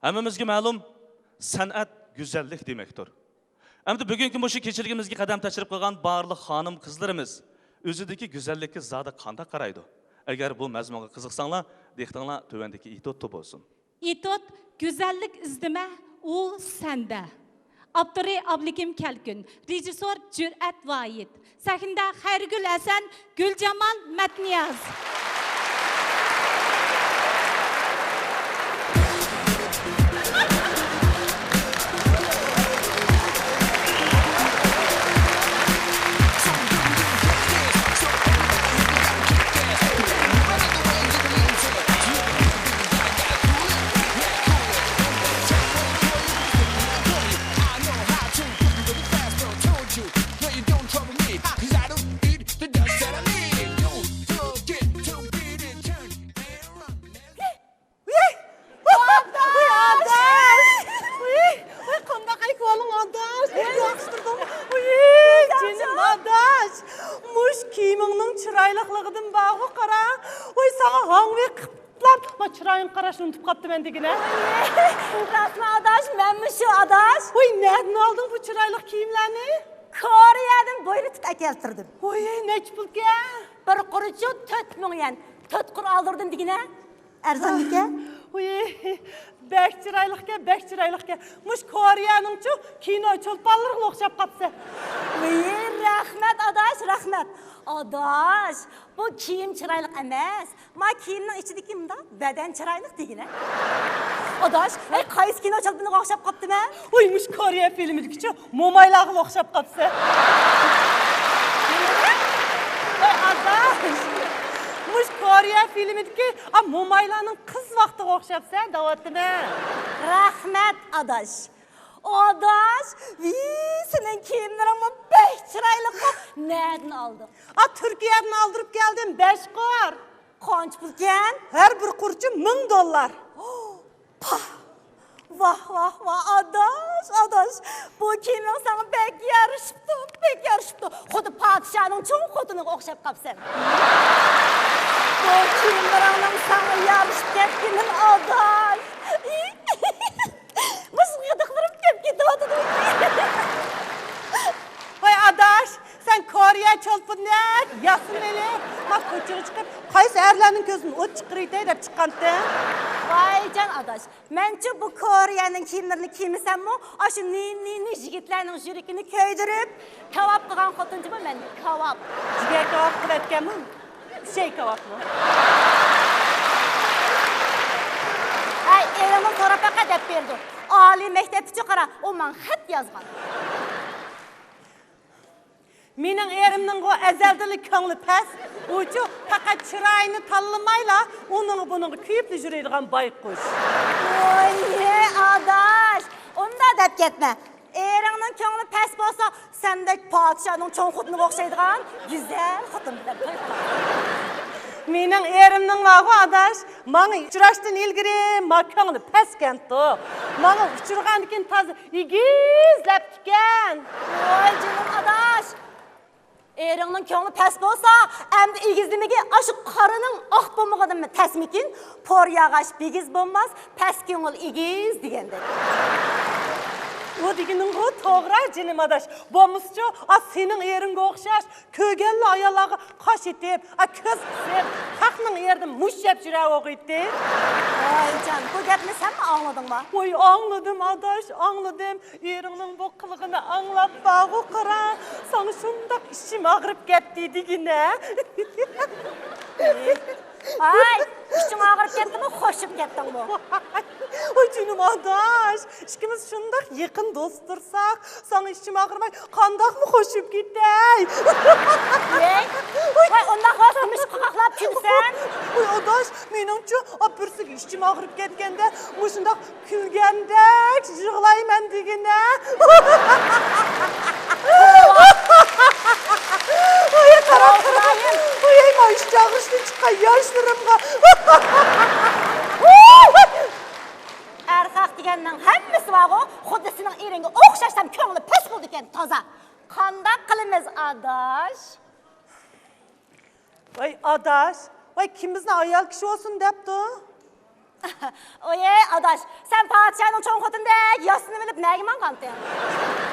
Hammamizga ma'lum, san'at go'zallik demakdir. Endi bugungi mushu kechirgimizga qadam tashirib qo'ygan barliq xonim qizlarimiz o'zidagi go'zallikka zada qanday qaraydi? Agar bu mazmunga qiziqsanglar, dehqonlar tövendeki itotda bo'lsin. İtot, güzellik izleme, o sende. Abdurri Ablikim Kelkün, rejissor Cüret Vahid, sahinde Xayrigül Hasan, Gülcemal Metniyaz. Çırayın qarashını unutup qaptı mendegine. Rasma adaş, menmi şu adaş. Oy, nereden aldın bu çıraylık kiyimlerini? Koreyadan boynu tut akeltirdim. Oy, neç pulke? Bir kurucu 4.000 yen. 4 kur aldırdım digine. Erzan dike. Oy, 5 çıraylıkka, 5 çıraylıkka. Muş Koreyanın şu kino çolpanlırıqla oqşap qapsı. Oy, rahmet adaş, rahmet. Adaş, bu kiyim çıraylık emas. Ma kiyimnin içideki imda beden çıraylık digine. Adaş, qaysi kino çolpanlırıqla oqşap qaptı mı? Oy, muş Koreya filmideki şu momaylağıla oqşap qapsı. Oy, adaş. Muş Koreya filmideki momaylanın kız vakti oqşap sen davatdı mı? Rahmet adaş. Adaş, senin kiyimlerin bu 5 çıraylık mı? Nereden aldın? Türkiye'den aldırıp geldim 5 kur. Kaç pulken? Her bir kurçu $1000. Pah! Vah vah vah adaş. Bu kiyimlerin sana pek yarışıptı. Xudu padişahının çoğun xudunu oqşap qapsan. Bu kiyimlerin sana yarışıp ketkimin adaş. Mısın gıdıklarım kep adı. Vay adaş, sen Koreya çolpun ne? Yasın eli. Bak koçunu çıkıp, qaysı erlerinin gözünü ot çıkırıydı deyip çıkandı. Vay can adaş, mençe bu Koreyanın kiyimlerini kiymişsem mi? Aşı ni jigitlerinin jürikini köydürüp, kavap kılan xotuncu mu ben? Kavap. Jiger kavap kıvetken mi? Şey kavap mı? Ay, evimın torapaka dep berdi. Ali mektepi çıkara, o man xat yazgan. Menin erimnin o ezeldilik köngli pes, ucu fakat çırayını tanımayla onun bunun kıyıplı jüreydiğen baykuş. Oy, adaş, onu da dep ketme. Erinin köngli pes bolsa, sendek padişahının çoğun xudunu oqşaydiğen güzel xudun bilen toyqala. Menin erimnin vağı adaş, bana uçuraştın ilgiri, ma köngli pes kenti. Bana uçurgan diken tazı igizlep diken. Oy canım adaş. Erinin köngli pes bolsa, hem de igizlimigi aşı karının ah bomağıdan mı tesmikin, por yağaş bigiz bombaz, pes köngül igiz digendir. O diginin o toğrar canım adaş. Bomusçu, senin erin oqşaş, kögelli ayalağı kaş etip, köz kısıp, haqның erdim muş yap jüre oğuydu. Ay can, bu gepni sen mi anladın mı? Oy, anladım adaş, anladım. Erinin bu kılığını anlap bağı qara. Sana şundak işim ağrıp gitti digine. Ay, işin ağrıp gitti mi, hoşup gittin mi? Oy canım adaş, ikimiz şundak yakın dostursak, sana işim ağrımay, kandak mı hoşup gitti? Ney? Ay, ondan hoşmuş kakaqlap külsen. Oy adaş, menimçe o bürsük işim ağrıp getkende, muşundak külgendek, jığlayman digine. Oy, karakterayım. Oy, ayma işçi ağrıştı çıkan yaşlarımga. Erkak digenden hemmesi var o, xudu senin erini oqşaşsam köngülü pes buldu eken taza. Kandak kılımız adaş. Vay adaş, vay kim bizden ayal kişi olsun depti? Oye adaş, sen padişahın çoğun xotundek yasını bilip neygi manqantın?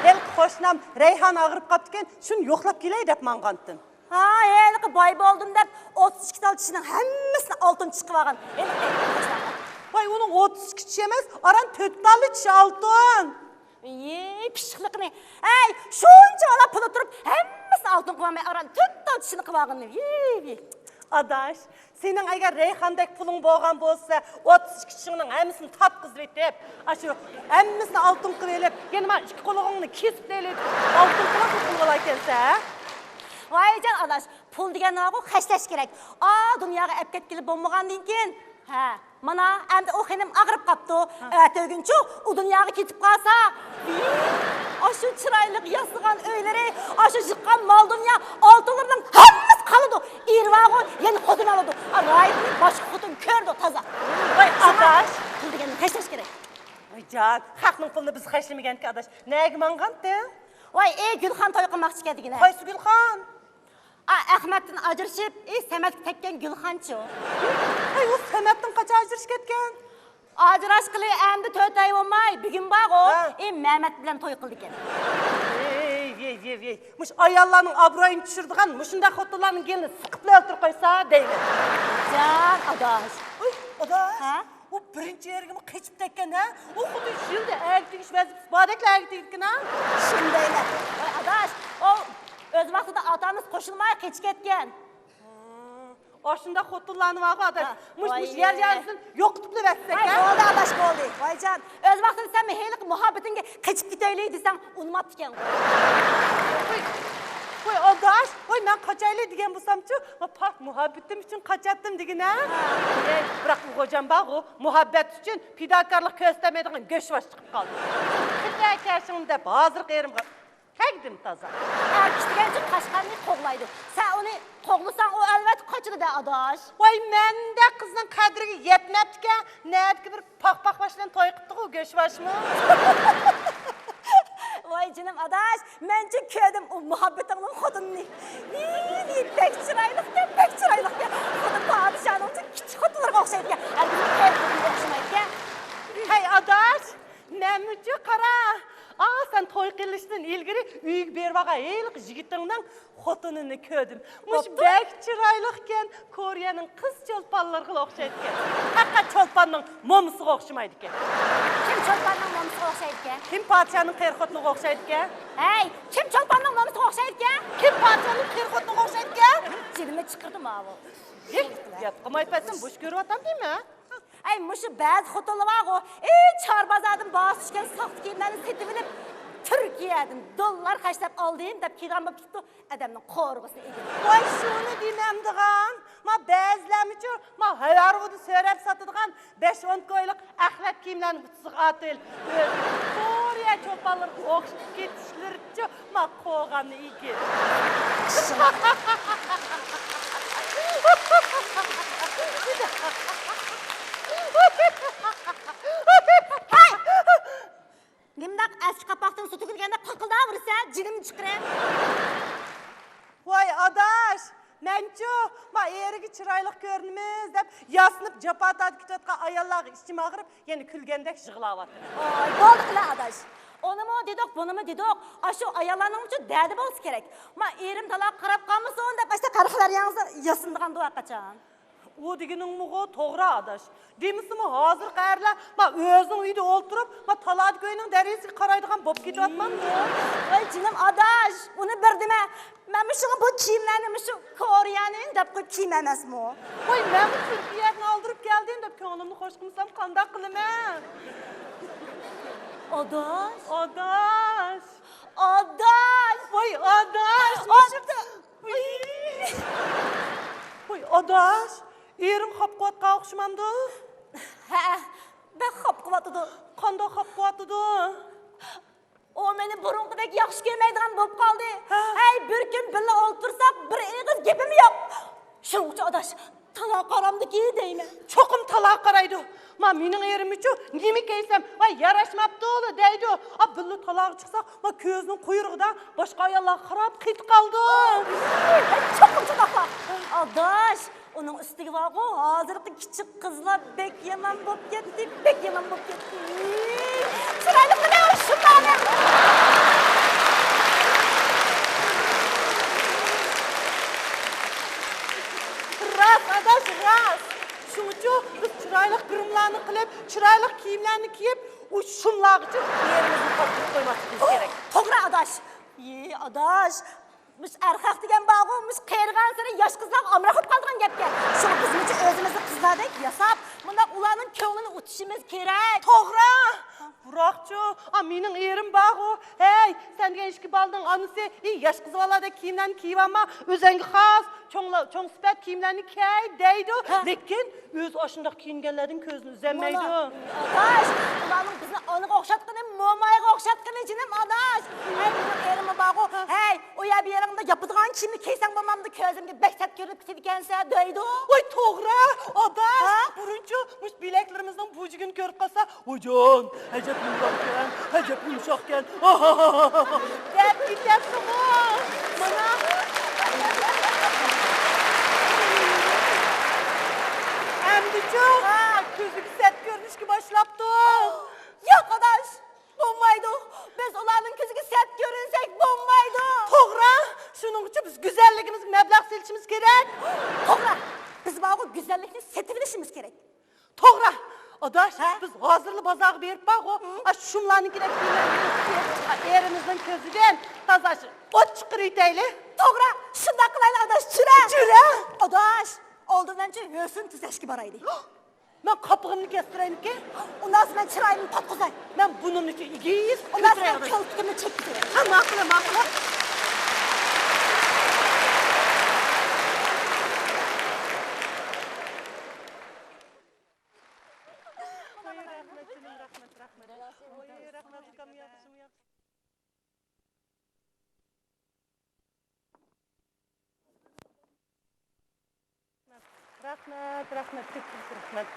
El qo'shnam Rayhon og'rib qoptikan, shuni yo'qlab kelay deb manqantdim. Ha, eliqi boy boldum deb 32 sal kişinin hemmisini altın çıkıp algan. Voy, uning 32 tishi emas, aran 4 tali tishi oltin. Pişikliqini. Ey, şunca ala pulu turup hemmisini altın kıvamay aran 4 tal kişini kıvağın. Adaş, senin agar Rayhondek puling bo'lgan bo'lsa, 32 kishining hammasini topqizib etib, shu hammasini oltin qilib elib, yana men ikki qo'lig'ingni kesib elib, oltin qilib olakensa. Vay can adaş, pul degen nağu xəşləş gerek. Dünyaga ep ketkili bolmagandan keyin, mana endi o xenim ağrıp qaptı. Ötөгünçü o dünyaga ketip qalsa, aşı çıraylık yasıgan öyleri, aşı çıqqan mal dünya altınlarının hammasi qalıdı. İrvağı yeni xotun aladı. Rayetini başqa xotun kördü taza. Vay adaş, pul degen xəşləş gerek. Vay can, xalqning pulini biz xashlamaganki adaş. Nega manqantdi? Vay Gülxan toy qilmoqchi edigine. Qaysi Gulxon? Ahmet'ten ajrashib, Samat tekkan Gülxanchi. Ay, o Samatdan qacha ajrashib ketgan? Ajrashqili endi 4 oy bo'lmay, bugun bor o, Mehmet bilan to'y qildi ekan. Ey. Mush ayollarning obro'yini tushirdigan, mushunda xotinlarning kelini siqib o'ltirib qo'ysa deydi. Jan adash. Uy, adash. Ha? O birinchi yerga qechib tekkan, ha? O xuddi shilda agtish vazifasi bodaklar agtikan, ha? Shundaylar. Voy adash, o o'z vaqtida otamiz qo'shilmay qechib ketgan. Oshunda xotinlarni vaqo adash. Mush Voy, yer yarsin yo'qitib bersak, Ay, ha? bo'ldi adash bo'ldi. Voyjon, o'z vaqtida sen mehlik muhabbatingga qechib ketaylik desang, unmabdi ekan. Voy adash, voy men qochaylik degan bo'lsam-chi, park muhabbatim uchun qochatdim degan, ha? Biroq bu xo'jam bog'u muhabbat uchun fidokorlik ko'rsatmaydigan go'shvosh chiqib qoldi. Fidokorshim deb hozir qerim Kagdim taza. Erkishtigancha Qashqarni qo'g'laydi. Sen uni qo'g'lasan, o albatta qochadi da adash. Voy menda qizning qadriga yetmabdi-ku. Nədki bir paq-paq başlan to'y qildi-ku go'shvoshmi? Voy jinim adash, menchi ko'rdim o muhabbatingning xotinini. Pek chiroyli, pek chiroyli. Xuddi podshohning kichik xotinlarga o'xshaydi. O'xshamaydi. Hey adash, namichi qara. Sen to'y qilishdan ilgari uyga bervaga eylik yigitingning xotinini ko'rdim. Mush bek chiroyli ekan, Koreyaning qiz cho'lponlariga o'xshaydi ekan. Haqiqat cho'lponning momisiga o'xshamaydi ekan. Kim cho'lponning momisiga o'xshaydi ekan? Kim podshohning qir-xotiniga o'xshaydi ekan? Hey, kim cho'lponning momisiga o'xshaydi ekan? Kim podshohning qir-xotiniga o'xshaydi ekan? Jilimni chiqirdim avo. Gap qilmaypasan, bo'sh ko'ryapsan deymi? Ay, mushu ba'zi xotinlar bor-ku, Chorbazadan bos tushgan soxta kiyimlarni setib olib, Turkiyadan dollar xashlab oldim deb kelgan bo'lib tutdi, odamning qo'rg'isini egib. Voy shuni demamdigan. Ma ba'zilarmichu, ma Harvardda so'rab sotadigan 5-10 ko'yliq axlat kiyimlarni butisiga atil. Koreya cho'ponlariga o'xshab ketishlaricha ma qo'g'anni egib. Nimdaq eski kapaqdan su tükülgende pıkıldavırsa cinimi çıkırım. Voy adash, menchu, ma eriga chiroyli ko'rinimiz deb yasnib japatat ketayotgan ayollarga ichim og'rib, yana kulgandek yig'layapti. Ay, bo'ldi qila adash. Onu mu dedik, bunu mu dedik? Aşı ayarlarının için derdi olsun gerek. Ma erim talaq qarab qalmasa onda başta qarıqlar yanınızda yasındıgan dua qaçan. O degening muğu to'g'ri adash. Demisimi hozir qayerlar, ma o'zing uyda o'ltirib, ma talad ko'yning darasiga qaraydigan bo'lib ketyapman. Ay canım adash, bunu bir deme. Ben bu kiyimlerini şu Koreyaning deb qo'yib kiyim emasmi? Voy, men bu Turkiyadan oldirib keldim deb ko'nglimni xo'sh qilsam qanday qilaman? Adash, Adash. adash. Voy adash. Voy adash. Erim xop qiyotgan o'xshamamdi. Ha, ben xop qiyotdi. Qanday xop qiyotdi? O meni burunqidek yaxshi ko'rmaydigan bo'lib qoldi. Hey, bir kun birga o'ltirsak, bir ig'iz gapim yo'q. Shuning uchun adash, taloq qaramdiki deyman. Cho'qim taloq qaraydi. Ma mening erim uchun nima keysam, voy yarashmabdi o'li deydi. Billa taloq chiqsa, ma ko'zning quyrug'idan boshqa ayollar qarab qit qoldi. Cho'qim cho'qqa. Adash, Onun üstüge var o, hazırki küçük kızlar bek yaman bop gitti, bek yaman bop gitti. Çıraylık mı ne olsun bana? Ras adaş ras. Şunçu biz çıraylık kırımlarını kılıp, çıraylık kiyimlerini kiyip, o şumlağıcı yerimizi kapatıp koymasımız gerek. Toğra adaş. Adaş. Biz erkek degen bağı, biz kayırgan sıra yaş kızlar amrakıp kaldırgan gepke. Şunu bizim için özümüzü kızlardek yasap, bunda ulanın köğününü utuşumuz gerek. Toğra! Burakçı, menin erim bağı. Hey, sen gençki baldın anısı, yaş kızı valada kiyimlerini kiyip ama özengi khas, çoğun sipet kiyimlerini key deydi. Lekin öz aşındaki kiyingenlerin közünü üzemmeydi. Adaş, ulanın bizini anık okşatkını, momayga okşatkını cinim adaş. Hey, bizim erimi bağı, hey, o ya bir yerinde yapıdığın kimi keysen babamdı közümge beksat görüp kitidikense deydi. Oy Toğra, adaş, buruncu, bileklerimizden bucugunu görüp kalsa, ocan, acep yumuşakken, acep yumuşakken, dep gidersin o. Bana. Emdicu, gözü set görünüş ki başlaptı. Yok adaş, bombaydı. Biz onların közüge set görünsek bombaydı. Toğra, şunun için biz güzelliğimiz, meblağ seçimiz gerek. Toğra, biz bağı güzellikini setifilişimiz gerek. Toğra, adaş, biz hazırlı bazağı berip bak o, şumlarınkine kiyimlerini erimizin közüden tazaşı. Ot çıkırıydı eyle. Toğra, şunda kılayla adaş çüre. Çüre. Adaş, olduğundan önce hösün tüzeşki baraydı. Ben kapığımını kestireyim ki. Ondan sonra ben çırayını patkuzay. Ben bunun için iyiyiz. Ondan sonra kıltıkımı çekti. Ha, maklı, maklı. Rahmet, rahmet, rahmet.